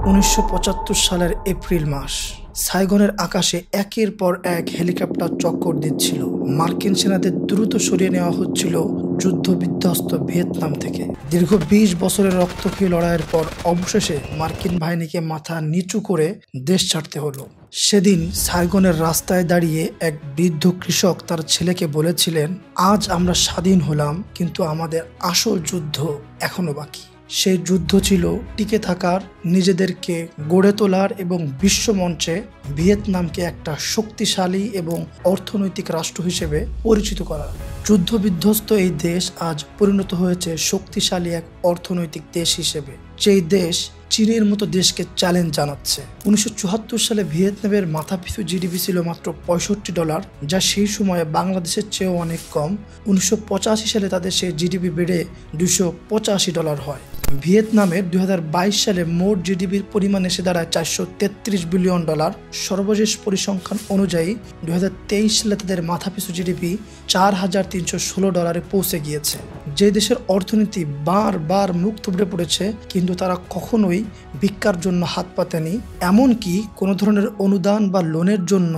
1975 সালের এপ্রিল মাস। সাইগনের আকাশে একের পর এক হেলিকপ্টার চক্কর দিচ্ছিল। মার্কিন সেনাদের দ্রুত সরিয়ে নেওয়া হচ্ছিল যুদ্ধবিধ্বস্ত ভিয়েতনাম থেকে। দীর্ঘ 20 বছরের রক্তক্ষয়ী লড়াইয়ের পর অবশেষে মার্কিন বাহিনীকে মাথা নিচু করে দেশ ছাড়তে হলো। সেদিন সাইগনের রাস্তায় দাঁড়িয়ে এক বৃদ্ধ কৃষক তার ছেলেকে বলেছিলেন, আজ আমরা স্বাধীন হলাম, কিন্তু আমাদের আসল যুদ্ধ এখনো বাকি। সেই যুদ্ধ ছিল টিকে থাকার, নিজেদেরকে গড়ে তোলার এবং বিশ্বমঞ্চে ভিয়েতনামকে একটা শক্তিশালী এবং অর্থনৈতিক রাষ্ট্র হিসেবে পরিচিত করা। যুদ্ধবিধ্বস্ত এই দেশ আজ পরিণত হয়েছে শক্তিশালী এক অর্থনৈতিক দেশ হিসেবে, যেই দেশ চীনের মতো দেশকে চ্যালেঞ্জ জানাচ্ছে। 1974 সালে ভিয়েতনামের মাথাপিছু জিডিপি ছিল মাত্র $65, যা সেই সময়ে বাংলাদেশের চেয়েও অনেক কম। 1985 সালে তাদের সেই জিডিপি বেড়ে $285 হয়। ভিয়েতনামের 2022 সালে মোট জিডিপির পরিমাণ এসে দাঁড়ায় $433 বিলিয়ন। সর্বশেষ পরিসংখ্যান অনুযায়ী 2023 সালে তাদের মাথাপিছু জিডিপি $4,316 পৌঁছে গিয়েছে। যে দেশের অর্থনীতি বারবার মুখ থুবড়ে পড়েছে, কিন্তু তারা কখনোই ভিক্ষার জন্য হাত পাতেনি, এমনকি কোনো ধরনের অনুদান বা লোনের জন্য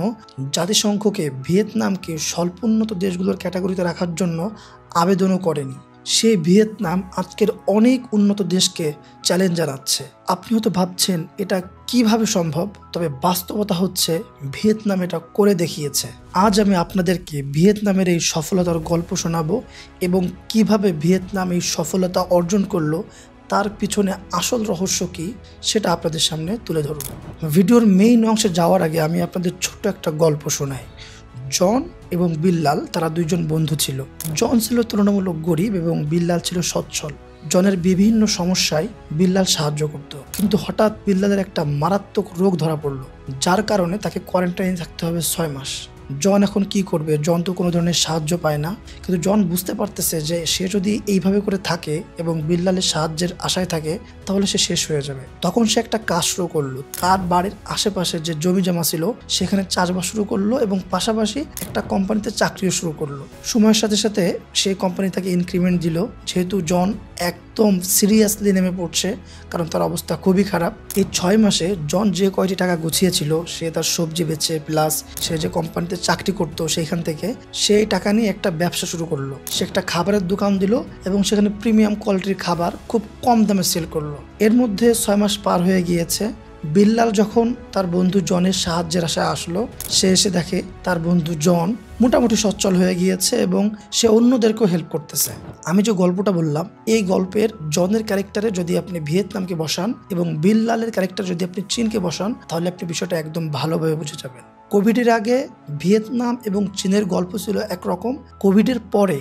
জাতিসংঘকে ভিয়েতনামকে স্বল্পোন্নত দেশগুলোর ক্যাটাগরিতে রাখার জন্য আবেদনও করেনি। সেই ভিয়েতনাম আজকের অনেক উন্নত দেশকে চ্যালেঞ্জ জানাচ্ছে। আপনি হয়তো ভাবছেন এটা কিভাবে সম্ভব, তবে বাস্তবতা হচ্ছে ভিয়েতনাম এটা করে দেখিয়েছে। আজ আমি আপনাদেরকে ভিয়েতনামের এই সফলতার গল্প শোনাবো এবং কিভাবে ভিয়েতনাম এই সফলতা অর্জন করলো, তার পিছনে আসল রহস্য কি সেটা আপনাদের সামনে তুলে ধরব। ভিডিওর মেইন অংশে যাওয়ার আগে আমি আপনাদের ছোট্ট একটা গল্প শোনাই। জন এবং বিল্লাল তারা দুইজন বন্ধু ছিল। জন ছিল তুলনামূলক গরিব এবং বিল্লাল ছিল সচ্ছল। জনের বিভিন্ন সমস্যায় বিল্লাল সাহায্য করত, কিন্তু হঠাৎ বিল্লালের একটা মারাত্মক রোগ ধরা পড়ল, যার কারণে তাকে কোয়ারেন্টাইনে থাকতে হবে 6 মাস। জন এখন কি করবে? জন তো কোনো ধরনের সাহায্য পায় না, কিন্তু জন বুঝতে পারতেছে যে সে যদি এইভাবে করে থাকে এবং বিল্লালের সাহায্যের আশায় থাকে, তাহলে সে শেষ হয়ে যাবে। তখন সে একটা কাজ শুরু করলো। তার বাড়ির আশেপাশে যে জমি জমা ছিল সেখানে চাষবাস শুরু করলো এবং পাশাপাশি একটা কোম্পানিতে চাকরিও শুরু করলো। সময়ের সাথে সাথে সেই কোম্পানি তাকে ইনক্রিমেন্ট দিল, যেহেতু জন একদম সিরিয়াসলি নেমে পড়ছে, কারণ তার অবস্থা খুবই খারাপ। এই 6 মাসে জন যে কয়টি টাকা গুছিয়েছিল, সে তার সবজি বেচে প্লাস সে যে কোম্পানিতে চাকরি করতো সেইখান থেকে সেই টাকা নিয়ে একটা ব্যবসা শুরু করলো। সে একটা খাবারের দোকান দিল এবং সেখানে প্রিমিয়াম কোয়ালিটির খাবার খুব কম দামে সেল করলো। এর মধ্যে 6 মাস পার হয়ে গিয়েছে। বিল্লাল যখন তার বন্ধু জনের সাহায্যের আশায় আসলো, সে এসে দেখে তার বন্ধু জন মোটামুটি সচ্ছল হয়ে গিয়েছে এবং সে অন্যদেরকেও হেল্প করতেছে। আমি যে গল্পটা বললাম, এই গল্পের জনের ক্যারেক্টারে যদি আপনি ভিয়েতনামকে বসান এবং বিল্লালের ক্যারেক্টারে যদি আপনি চীনকে বসান, তাহলে আপনি বিষয়টা একদম ভালোভাবে বুঝে যাবেন। কোভিডের আগে ভিয়েতনাম এবং চীনের গল্প ছিল একরকম, কোভিডের পরে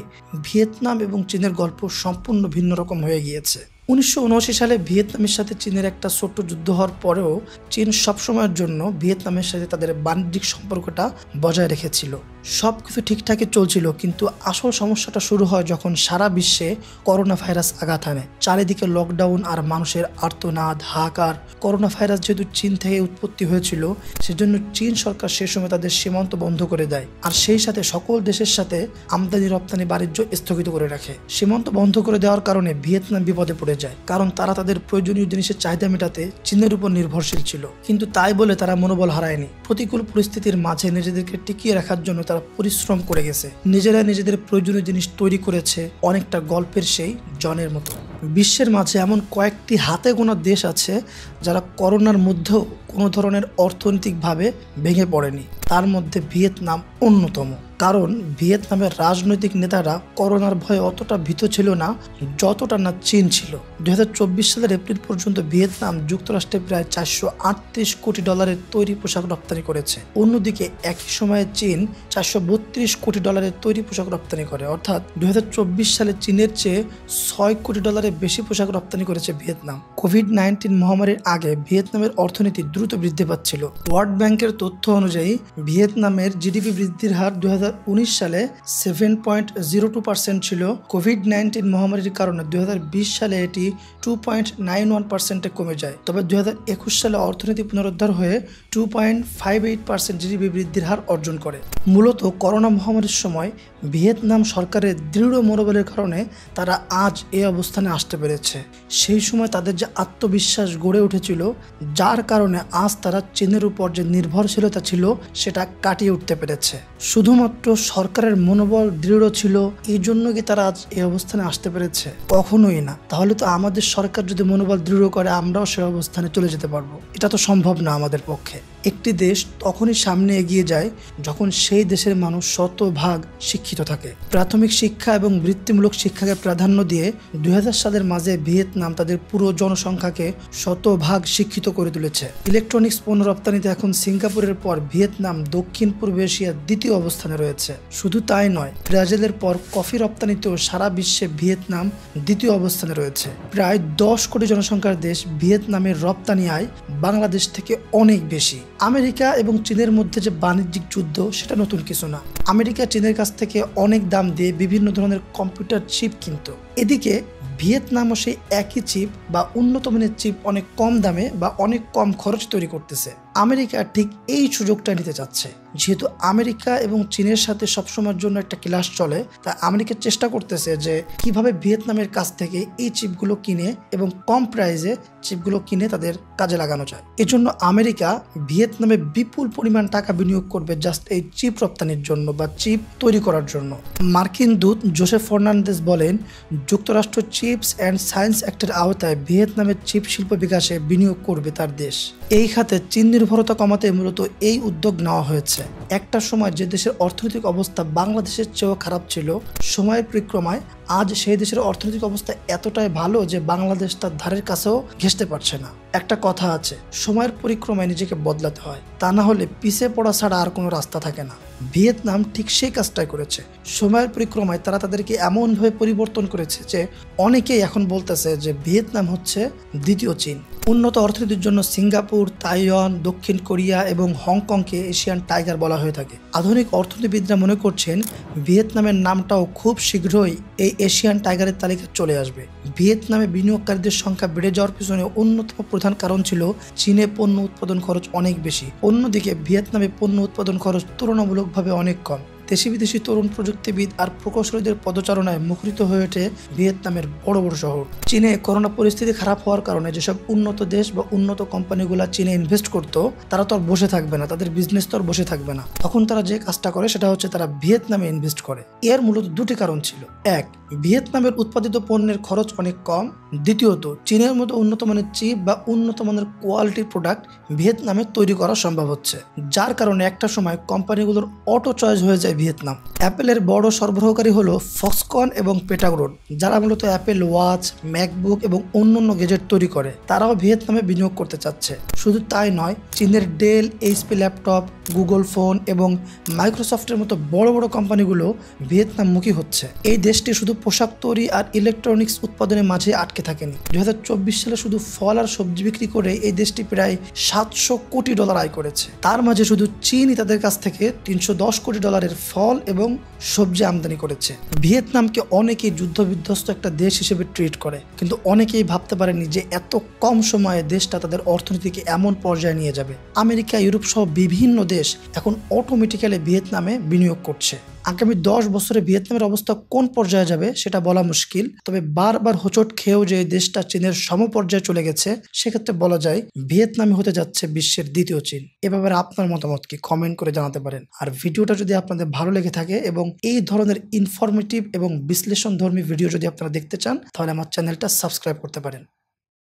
ভিয়েতনাম এবং চীনের গল্প সম্পূর্ণ ভিন্ন রকম হয়ে গিয়েছে। 1979 সালে ভিয়েতনামের সাথে চীনের একটা ছোট্ট যুদ্ধ হওয়ার পরেও চীন সবসময়ের জন্য ভিয়েতনামের সাথে তাদের বাণিজ্যিক সম্পর্কটা বজায় রেখেছিল। সব কিছু ঠিকঠাকই চলছিল, কিন্তু আসল সমস্যাটা শুরু হয় যখন সারা বিশ্বে করোনা ভাইরাস আঘাত হানে। চারিদিকে লকডাউন আর মানুষের আর্তনাদ, হাহাকার। করোনা ভাইরাস যেহেতু চীন থেকে উৎপত্তি হয়েছিল, সেজন্য চীন সরকার সে সময় তাদের সীমান্ত বন্ধ করে দেয়, আর সেই সাথে সকল দেশের সাথে আমদানি রপ্তানি বাণিজ্য স্থগিত করে রাখে। সীমান্ত বন্ধ করে দেওয়ার কারণে ভিয়েতনাম বিপদে পড়ে যায়, কারণ তারা তাদের প্রয়োজনীয় জিনিসের চাহিদা মেটাতে চীনের উপর নির্ভরশীল ছিল। কিন্তু তাই বলে তারা মনোবল হারায়নি। প্রতিকূল পরিস্থিতির মাঝে নিজেদেরকে টিকিয়ে রাখার জন্য তারা পরিশ্রম করে গেছে। নিজেরা নিজেদের প্রয়োজনীয় জিনিস তৈরি করেছে, অনেকটা গল্পের সেই জনের মতো। বিশ্বের মাঝে এমন কয়েকটি হাতে গোনা দেশ আছে যারা করোনার মধ্যেও কোনো ধরনের অর্থনৈতিকভাবে ভেঙে পড়েনি। তার মধ্যে ভিয়েতনাম অন্যতম, কারণ ভিয়েতনামের রাজনৈতিক নেতারা করোনার ভয়ে অতটা ভীত ছিল না যতটা না চীন ছিল। 2024 সালের এপ্রিল পর্যন্ত ভিয়েতনাম যুক্তরাষ্ট্রে প্রায় $438 কোটি তৈরি পোশাক রপ্তানি করেছে। অন্যদিকে একই সময়ে চীন $432 কোটি তৈরি পোশাক রপ্তানি করে, অর্থাৎ 2024 সালে চীনের চেয়ে $6 কোটি বেশি পোশাক রপ্তানি করেছে ভিয়েতনাম। কোভিড-19 মহামারীর আগে ভিয়েতনামের অর্থনীতি দ্রুত বৃদ্ধি পাচ্ছিল। ওয়ার্ল্ড ব্যাংকের তথ্য অনুযায়ী ভিয়েতনামের জিডিপি বৃদ্ধির হার 2019 সালে 7.02% ছিল। কোভিড-19 মহামারীর কারণে 2020 সালে এটি 2.91%-এ কমে যায়। তবে 2021 সালে অর্থনীতি পুনরুদ্ধার হয়ে 2.58% জিডিপি বৃদ্ধির হার অর্জন করে। মূলত করোনা মহামারীর সময় ভিয়েতনাম সরকারের দৃঢ় মনোবলের কারণে তারা আজ এই অবস্থানে আসতে পেরেছে। সেই সময় তাদের যে আত্মবিশ্বাস গড়ে উঠেছিল, যার কারণে আজ তারা চীনের উপর যে নির্ভরশীলতা ছিল সেটা কাটিয়ে উঠতে পেরেছে। শুধুমাত্র সরকারের মনোবল দৃঢ় ছিল এই জন্য কি তারা আজ এই অবস্থানে আসতে পেরেছে? কখনোই না। তাহলে তো আমাদের সরকার যদি মনোবল দৃঢ় করে আমরাও সেই অবস্থানে চলে যেতে পারবো। এটা তো সম্ভব না আমাদের পক্ষে। একটি দেশ তখনই সামনে এগিয়ে যায় যখন সেই দেশের মানুষ শতভাগ শিক্ষিত থাকে। প্রাথমিক শিক্ষা এবং বৃত্তিমূলক শিক্ষাকে প্রাধান্য দিয়ে 2000 সালের মাঝে ভিয়েতনাম তাদের পুরো জনসংখ্যাকে শতভাগ শিক্ষিত করে তুলেছে। ইলেকট্রনিক্স পণ্য রপ্তানিতে এখন সিঙ্গাপুরের পর ভিয়েতনাম দক্ষিণ পূর্ব এশিয়ার দ্বিতীয় অবস্থানে রয়েছে। শুধু তাই নয়, ব্রাজিলের পর কফি রপ্তানিতেও সারা বিশ্বে ভিয়েতনাম দ্বিতীয় অবস্থানে রয়েছে। প্রায় 10 কোটি জনসংখ্যার দেশ ভিয়েতনামের রপ্তানি আয় বাংলাদেশ থেকে অনেক বেশি। আমেরিকা এবং চীনের মধ্যে যে বাণিজ্যিক যুদ্ধ সেটা নতুন কিছু না। আমেরিকা চীনের কাছ থেকে অনেক দাম দিয়ে বিভিন্ন ধরনের কম্পিউটার চিপ কিনত। এদিকে ভিয়েতনামও সেই একই চিপ বা উন্নত মানের চিপ অনেক কম দামে বা অনেক কম খরচ তৈরি করতেছে। আমেরিকা ঠিক এই সুযোগটা নিতে চাচ্ছে। যেহেতু আমেরিকা এবং চীনের সাথে সবসময়ের জন্য একটা ক্লাশ চলে, তাই আমেরিকা চেষ্টা করতেছে যে কিভাবে ভিয়েতনামের কাছ থেকে এই চিপগুলো কিনে এবং কম প্রাইসে চিপগুলো কিনে তাদের কাজে লাগানো যায়। এজন্য আমেরিকা ভিয়েতনামে বিপুল পরিমাণ টাকা বিনিয়োগ করবে জাস্ট এই চিপ রপ্তানির জন্য বা চিপ তৈরি করার জন্য। মার্কিন দূত জোসেফ ফার্নান্দেজ বলেন, যুক্তরাষ্ট্র চিপস অ্যান্ড সায়েন্স অ্যাক্টের আওতায় ভিয়েতনামের চিপ শিল্প বিকাশে বিনিয়োগ করবে তার দেশ। এই খাতে চীন নির্ভরতা কমাতে মূলত এই উদ্যোগ নেওয়া হয়েছে। একটা সময় যে দেশের অর্থনৈতিক অবস্থা বাংলাদেশের চেয়েও খারাপ ছিল, সময়ের পরিক্রমায় আজ সেই দেশের অর্থনৈতিক অবস্থা এতটাই ভালো যে বাংলাদেশ তার ধারের কাছেও ঘেঁষতে পারছে না। একটা কথা আছে, সময়ের পরিক্রমায় নিজেকে বদলাতে হয়, তা না হলে পিছিয়ে পড়া ছাড়া আর কোনো রাস্তা থাকে না। ভিয়েতনাম ঠিক সেই কাজটাই করেছে। সময়ের পরিক্রমায় তারা তাদেরকে এমনভাবে পরিবর্তন করেছে যে অনেকেই এখন বলতেছে যে ভিয়েতনাম হচ্ছে দ্বিতীয় চীন। উন্নত অর্থনীতির জন্য সিঙ্গাপুর, তাইওয়ান, দক্ষিণ কোরিয়া এবং হংকংকে এশিয়ান টাইগার বলা হয়ে থাকে। আধুনিক অর্থনীতিবিদরা মনে করছেন ভিয়েতনামের নামটাও খুব শীঘ্রই এই এশিয়ান টাইগারের তালিকায় চলে আসবে। ভিয়েতনামে বিনিয়োগকারীদের সংখ্যা বেড়ে যাওয়ার পিছনে অন্যতম প্রধান কারণ ছিল চীনে পণ্য উৎপাদন খরচ অনেক বেশি। অন্যদিকে ভিয়েতনামে পণ্য উৎপাদন খরচ তুলনামূলকভাবে অনেক কম। দেশি বিদেশি তরুণ প্রযুক্তিবিদ আর প্রকৌশলীদের পদচারণায় মুখরিত হয়ে ওঠে ভিয়েতনামের বড় বড় শহর। চীনে করোনা পরিস্থিতি খারাপ হওয়ার কারণে যেসব উন্নত দেশ বা উন্নত কোম্পানিগুলা চীনে ইনভেস্ট করতো, তারা তো আর বসে থাকবে না, তাদের বিজনেস তো আর বসে থাকবে না। তখন তারা যে কাজটা করে সেটা হচ্ছে তারা ভিয়েতনামে ইনভেস্ট করে। এর মূলত দুটি কারণ ছিল। এক, ভিয়েতনামের উৎপাদিত পণ্যের খরচ অনেক কম। দ্বিতীয়ত, চীনের মতো উন্নত মানের চিপ বা উন্নত মানের কোয়ালিটির প্রোডাক্ট ভিয়েতনামে তৈরি করা সম্ভব হচ্ছে, যার কারণে একটা সময় কোম্পানিগুলোর অটো চয়েস হয়ে যায় ভিয়েতনাম। অ্যাপেলের বড় সরবরাহকারী হলো ফক্সকন এবং পেটাগ্রন, যারা মূলত অ্যাপেল ওয়াচ, ম্যাকবুক এবং অন্যান্য গেজেট তৈরি করে। তারাও ভিয়েতনামে বিনিয়োগ করতে চাচ্ছে। শুধু তাই নয়, চীনের Dell, HP laptop, Google phone এবং মাইক্রোসফটের মতো বড় বড় কোম্পানিগুলো ভিয়েতনামমুখী হচ্ছে। এই দেশটি শুধু পোশাক তৈরি আর ইলেকট্রনিক্স উৎপাদনের মাঝে আটকে থাকেনি। 2024 সালে শুধু ফল আর সবজি বিক্রি করে এই দেশটি প্রায় $700 কোটি আয় করেছে। তার মাঝে শুধু চীনই তাদের কাছ থেকে $310 কোটি ফল এবং সবজি আমদানি করেছে। ভিয়েতনামকে অনেকেই যুদ্ধ বিধ্বস্ত একটা দেশ হিসেবে ট্রিট করে, কিন্তু অনেকেই ভাবতে পারেনি যে এত কম সময়ে দেশটা তাদের অর্থনীতিকে এমন পর্যায়ে নিয়ে যাবে। আমেরিকা, ইউরোপ সহ বিভিন্ন দেশ এখন অটোমেটিক্যালি ভিয়েতনামে বিনিয়োগ করছে। আগামী 10 বছরে ভিয়েতনামের অবস্থা কোন পর্যায়ে যাবে সেটা বলা মুশকিল, তবে বারবার হোঁচট খেয়েও যে দেশটা চীনের সমপর্যায়ে চলে গেছে, সেক্ষেত্রে বলা যায় ভিয়েতনামে হতে যাচ্ছে বিশ্বের দ্বিতীয় চীন। এ ব্যাপারে আপনার মতামত কি কমেন্ট করে জানাতে পারেন। আর ভিডিওটা যদি আপনাদের ভালো লেগে থাকে এবং এই ধরনের ইনফরমেটিভ এবং বিশ্লেষণধর্মী ভিডিও যদি আপনারা দেখতে চান, তাহলে আমার চ্যানেলটা সাবস্ক্রাইব করতে পারেন।